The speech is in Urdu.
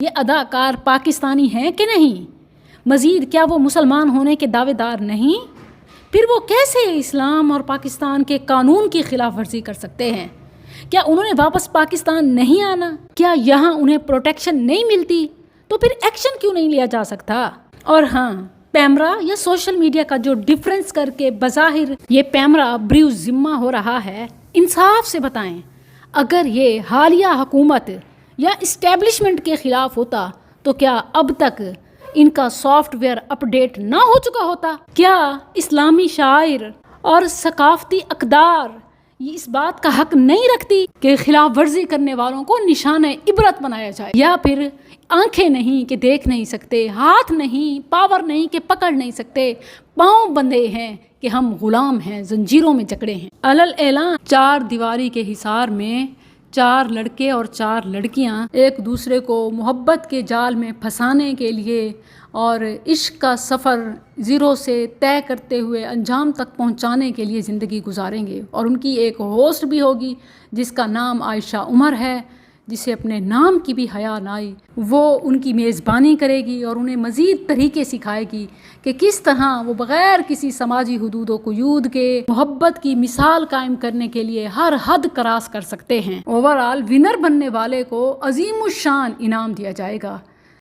یہ اداکار پاکستانی ہیں کہ نہیں؟ مزید کیا وہ مسلمان ہونے کے دعوے دار نہیں؟ پھر وہ کیسے اسلام اور پاکستان کے قانون کی خلاف ورزی کر سکتے ہیں؟ کیا انہوں نے واپس پاکستان نہیں آنا؟ کیا یہاں انہیں پروٹیکشن نہیں ملتی؟ تو پھر ایکشن کیوں نہیں لیا جا سکتا؟ اور ہاں، پیمرا یا سوشل میڈیا کا جو ڈیفرنس کر کے بظاہر یہ پیمرا بریو ذمہ ہو رہا ہے، انصاف سے بتائیں، اگر یہ حالیہ حکومت یا اسٹیبلشمنٹ کے خلاف ہوتا تو کیا اب تک ان کا سافٹ ویئر اپ ڈیٹ نہ ہو چکا ہوتا؟ کیا اسلامی شاعر اور ثقافتی اقدار یہ اس بات کا حق نہیں رکھتی کہ خلاف ورزی کرنے والوں کو نشان عبرت بنایا جائے؟ یا پھر آنکھیں نہیں کہ دیکھ نہیں سکتے، ہاتھ نہیں، پاور نہیں کہ پکڑ نہیں سکتے، پاؤں بندھے ہیں کہ ہم غلام ہیں، زنجیروں میں جکڑے ہیں؟ علل اعلان 4 دیواری کے حصار میں 4 لڑکے اور 4 لڑکیاں ایک دوسرے کو محبت کے جال میں پھنسانے کے لیے اور عشق کا سفر زیرو سے طے کرتے ہوئے انجام تک پہنچانے کے لیے زندگی گزاریں گے، اور ان کی ایک ہوسٹ بھی ہوگی جس کا نام عائشہ عمر ہے، جسے اپنے نام کی بھی حیا نہ آئی۔ وہ ان کی میزبانی کرے گی اور انہیں مزید طریقے سکھائے گی کہ کس طرح وہ بغیر کسی سماجی حدود و قیود کے محبت کی مثال قائم کرنے کے لیے ہر حد کراس کر سکتے ہیں۔ اوورآل ونر بننے والے کو عظیم الشان انعام دیا جائے گا۔